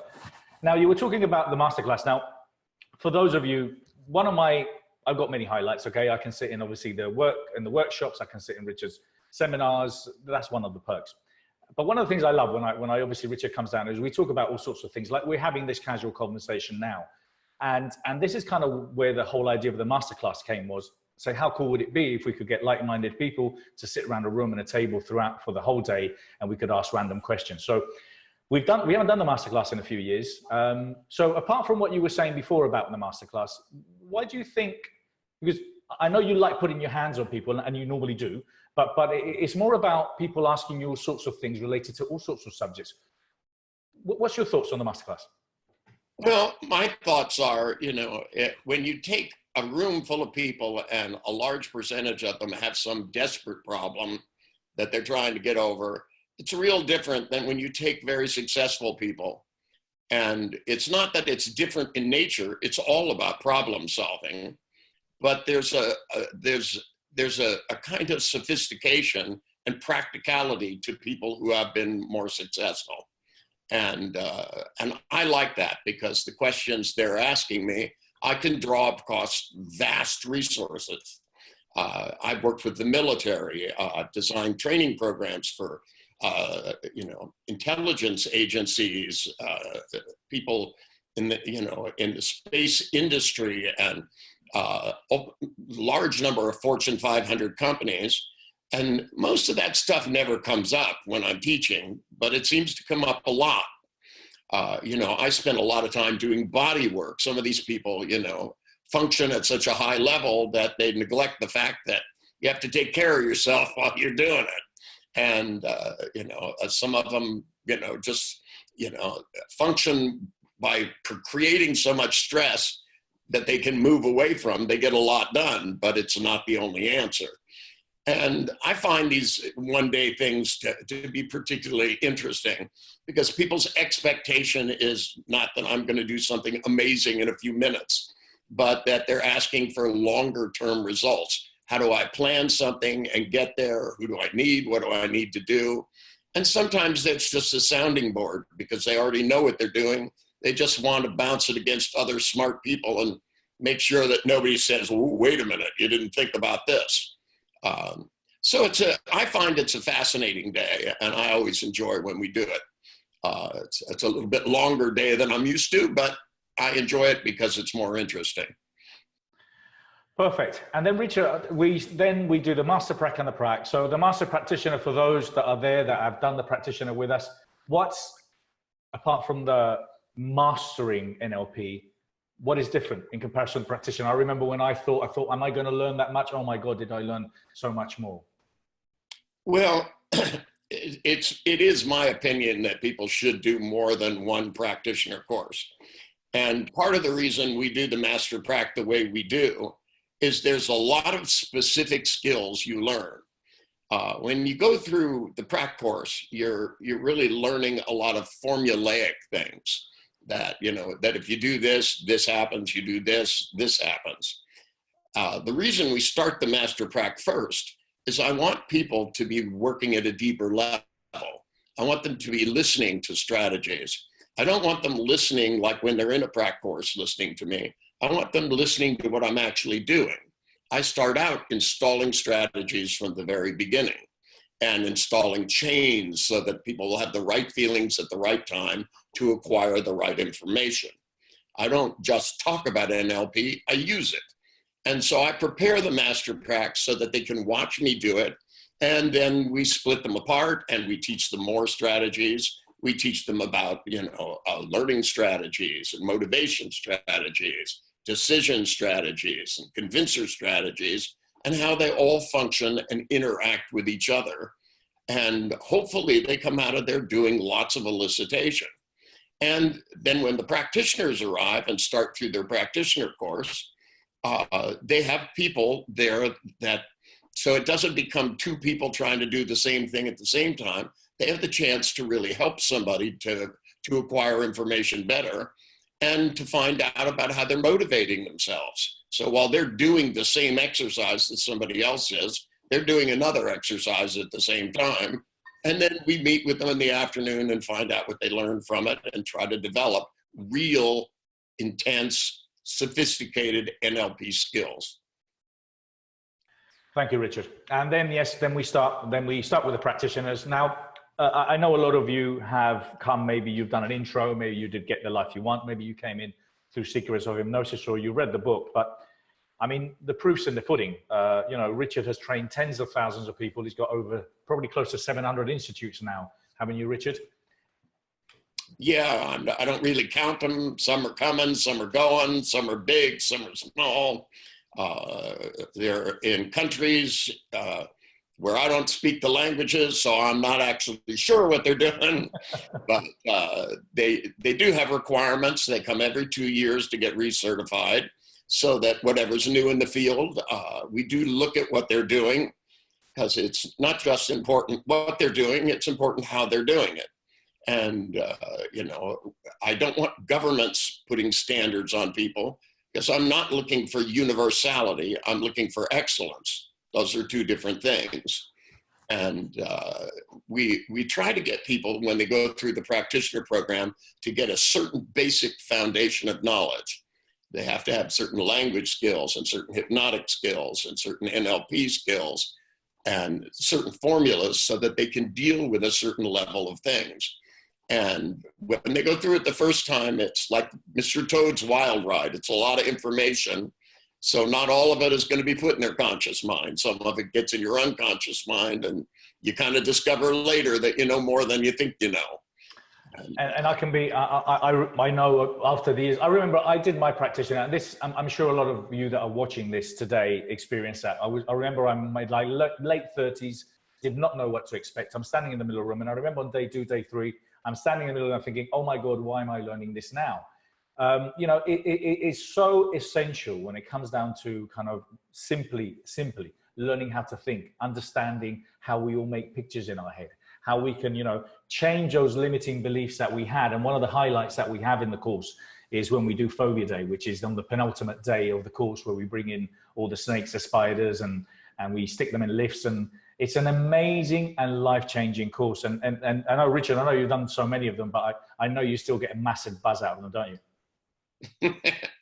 Now, you were talking about the masterclass. Now, for those of you, I've got many highlights. Okay, I can sit in obviously the workshops. I can sit in Richard's seminars. That's one of the perks. But one of the things I love when I obviously Richard comes down is we talk about all sorts of things, like we're having this casual conversation now. And this is kind of where the whole idea of the masterclass came, was say, how cool would it be if we could get like-minded people to sit around a room and a table throughout for the whole day, and we could ask random questions. So we haven't done the masterclass in a few years. So apart from what you were saying before about the masterclass, why do you think, because I know you like putting your hands on people, and you normally do, but it's more about people asking you all sorts of things related to all sorts of subjects. What's your thoughts on the masterclass? Well, my thoughts are, when you take a room full of people and a large percentage of them have some desperate problem that they're trying to get over, it's real different than when you take very successful people. And it's not that it's different in nature, it's all about problem solving, but there's a kind of sophistication and practicality to people who have been more successful. And I like that, because the questions they're asking me, I can draw across vast resources. I've worked with the military, designed training programs for intelligence agencies, people in the space industry, and a large number of Fortune 500 companies. And most of that stuff never comes up when I'm teaching, but it seems to come up a lot. I spend a lot of time doing body work. Some of these people, function at such a high level that they neglect the fact that you have to take care of yourself while you're doing it. And, some of them, function by creating so much stress that they can move away from. They get a lot done, but it's not the only answer. And I find these one-day things to be particularly interesting, because people's expectation is not that I'm going to do something amazing in a few minutes, but that they're asking for longer-term results. How do I plan something and get there? Who do I need? What do I need to do? And sometimes it's just a sounding board, because they already know what they're doing. They just want to bounce it against other smart people and make sure that nobody says, "Well, wait a minute, you didn't think about this." So I find it's a fascinating day, and I always enjoy when we do it. It's a little bit longer day than I'm used to, but I enjoy it because it's more interesting. Perfect. And then, Richard, we do the master prac and the prac. So the master practitioner, for those that are there that have done the practitioner with us, what's, apart from the mastering NLP, what is different in comparison to practitioner? I remember when I thought, am I going to learn that much? Oh my God, did I learn so much more? Well, it is my opinion that people should do more than one practitioner course. And part of the reason we do the master prac the way we do is there's a lot of specific skills you learn. When you go through the prac course, you're really learning a lot of formulaic things. That if you do this, this happens, you do this, this happens. The reason we start the master prac first is I want people to be working at a deeper level. I want them to be listening to strategies. I don't want them listening like when they're in a prac course listening to me. I want them listening to what I'm actually doing. I start out installing strategies from the very beginning, and installing chains so that people will have the right feelings at the right time to acquire the right information. I don't just talk about NLP, I use it. And so I prepare the master prac so that they can watch me do it. And then we split them apart and we teach them more strategies. We teach them about, learning strategies and motivation strategies, decision strategies and convincer strategies, and how they all function and interact with each other. And hopefully they come out of there doing lots of elicitation. And then when the practitioners arrive and start through their practitioner course, they have people there so it doesn't become two people trying to do the same thing at the same time. They have the chance to really help somebody to acquire information better and to find out about how they're motivating themselves. So while they're doing the same exercise that somebody else is, they're doing another exercise at the same time. And then we meet with them in the afternoon and find out what they learned from it and try to develop real, intense, sophisticated NLP skills. Thank you, Richard. And then, then we start with the practitioners. Now, I know a lot of you have come, maybe you've done an intro, maybe you did Get the Life You Want, maybe you came in through Secrets of Hypnosis, or you read the book, but I mean, the proof's in the pudding. Richard has trained tens of thousands of people. He's got probably close to 700 institutes now. Haven't you, Richard? Yeah, I don't really count them. Some are coming, some are going, some are big, some are small. They're in countries where I don't speak the languages, so I'm not actually sure what they're doing. But they do have requirements. They come every 2 years to get recertified. so that whatever's new in the field, we do look at what they're doing, because it's not just important what they're doing, it's important how they're doing it. And, you know, I don't want governments putting standards on people, because I'm not looking for universality, I'm looking for excellence. Those are two different things. And we try to get people, when they go through the practitioner program, to get a certain basic foundation of knowledge. They have to have certain language skills and certain hypnotic skills and certain NLP skills and certain formulas, so that they can deal with a certain level of things. And when they go through it the first time, it's like Mr. Toad's Wild Ride. It's a lot of information. So not all of it is going to be put in their conscious mind. Some of it gets in your unconscious mind, and you kind of discover later that you know more than you think you know. And I can be, I know after the years, I remember I did my practitioner, and this, I'm sure a lot of you that are watching this today experienced that. I remember I'm my like late 30s, did not know what to expect. I'm standing in the middle of the room, and I remember on day 2, day 3, I'm standing in the middle and I'm thinking, oh my God, why am I learning this now? You know, it is so essential when it comes down to kind of simply learning how to think, understanding how we all make pictures in our head, how we can, you know, change those limiting beliefs that we had. And one of the highlights that we have in the course is when we do Phobia Day, which is on the penultimate day of the course, where we bring in all the snakes, the spiders, and we stick them in lifts. And it's an amazing and life-changing course. And I know, Richard, I know you've done so many of them, but I know you still get a massive buzz out of them, don't you?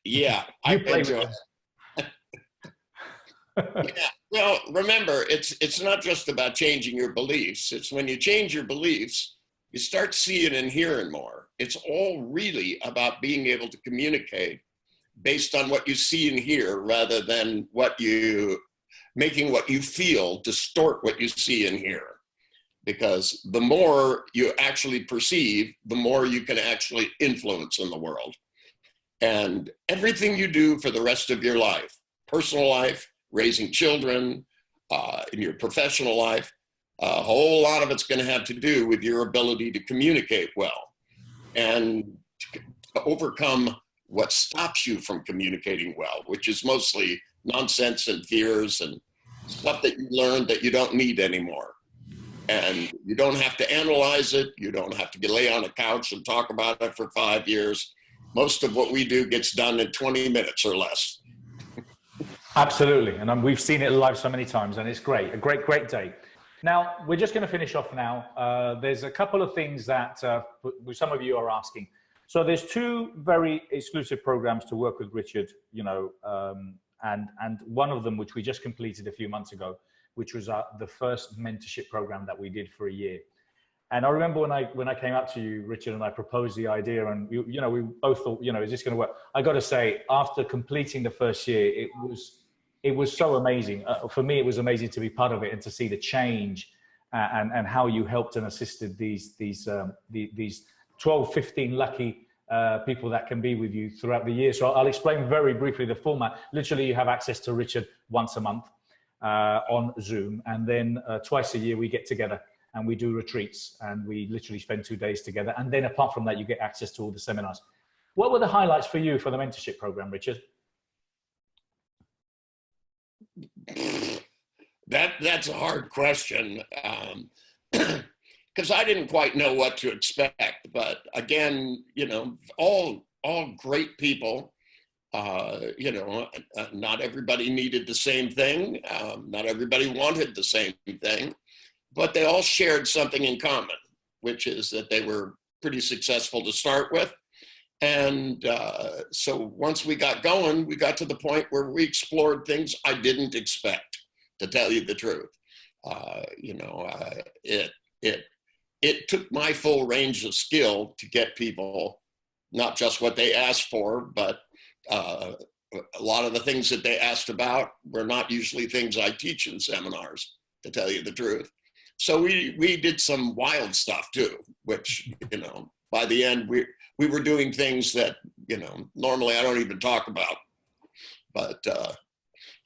Yeah, you play with them. Yeah. Well, remember, it's not just about changing your beliefs. It's when you change your beliefs, you start seeing and hearing more. It's all really about being able to communicate based on what you see and hear, rather than making what you feel distort what you see and hear. Because the more you actually perceive, the more you can actually influence in the world. And everything you do for the rest of your life, personal life, raising children, in your professional life, a whole lot of it's going to have to do with your ability to communicate well, and to overcome what stops you from communicating well, which is mostly nonsense and fears and stuff that you learned that you don't need anymore. And you don't have to analyze it. You don't have to lay on a couch and talk about it for 5 years. Most of what we do gets done in 20 minutes or less. Absolutely. And we've seen it live so many times, and it's great. A great day. Now, we're just going to finish off now. There's a couple of things that some of you are asking. So there's 2 very exclusive programs to work with Richard, you know, and one of them, which we just completed a few months ago, which was the first mentorship program that we did for a year. And I remember when I came up to you, Richard, and I proposed the idea, and you know, we both thought, you know, is this going to work? I got to say, after completing the first year, it was so amazing. For me, it was amazing to be part of it and to see the change and how you helped and assisted these 12, 15 lucky people that can be with you throughout the year. So I'll explain very briefly the format. Literally, you have access to Richard once a month on Zoom, and then twice a year we get together and we do retreats, and we literally spend 2 days together. And then apart from that, you get access to all the seminars. What were the highlights for you for the mentorship program, Richard? That's a hard question, because I didn't quite know what to expect. But again, you know, all great people. You know, not everybody needed the same thing. Not everybody wanted the same thing, but they all shared something in common, which is that they were pretty successful to start with. And so once we got going, we got to the point where we explored things I didn't expect, to tell you the truth. You know, it took my full range of skill to get people not just what they asked for, but a lot of the things that they asked about were not usually things I teach in seminars, to tell you the truth. So we did some wild stuff too, which, you know, by the end, we were doing things that, you know, normally I don't even talk about. But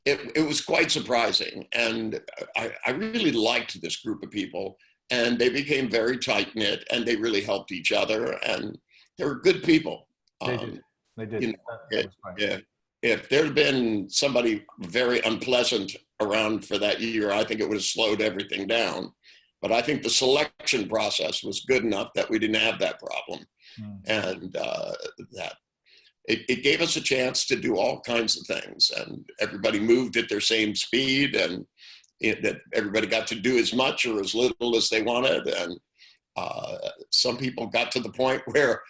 it was quite surprising. And I really liked this group of people, and they became very tight-knit, and they really helped each other, and they were good people. They did. You know, yeah. if there'd been somebody very unpleasant around for that year, I think it would have slowed everything down. But I think the selection process was good enough that we didn't have that problem. And that it gave us a chance to do all kinds of things, and everybody moved at their same speed, and that everybody got to do as much or as little as they wanted. And some people got to the point where,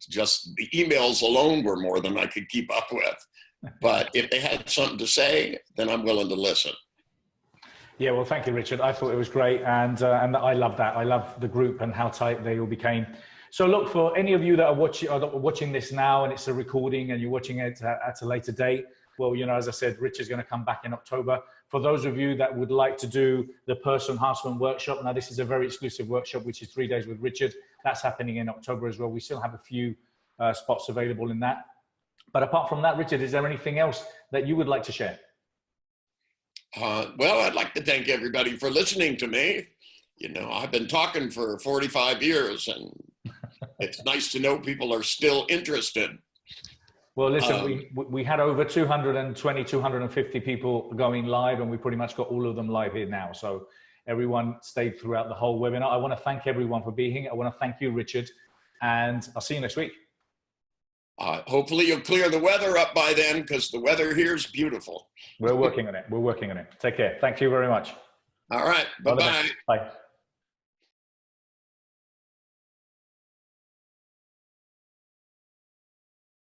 just the emails alone were more than I could keep up with. But if they had something to say, then I'm willing to listen. Yeah, well, thank you, Richard. I thought it was great, and I love that. I love the group and how tight they all became. So look, for any of you that are watching this now, and it's a recording and you're watching it at a later date, well, as I said, Richard's going to come back in October. For those of you that would like to do the Person Houseman workshop, now this is a very exclusive workshop, which is 3 days with Richard. That's happening in October as well. We still have a few spots available in that. But apart from that, Richard, is there anything else that you would like to share? Well, I'd like to thank everybody for listening to me. I've been talking for 45 years, and it's nice to know people are still interested. Well, listen, we had over 220, 250 people going live, and we pretty much got all of them live here now. So everyone stayed throughout the whole webinar. I want to thank everyone for being here. I want to thank you, Richard, and I'll see you next week. Hopefully you'll clear the weather up by then, because the weather here is beautiful. We're working on it. We're working on it. Take care. Thank you very much. All right. Bye-bye. Bye.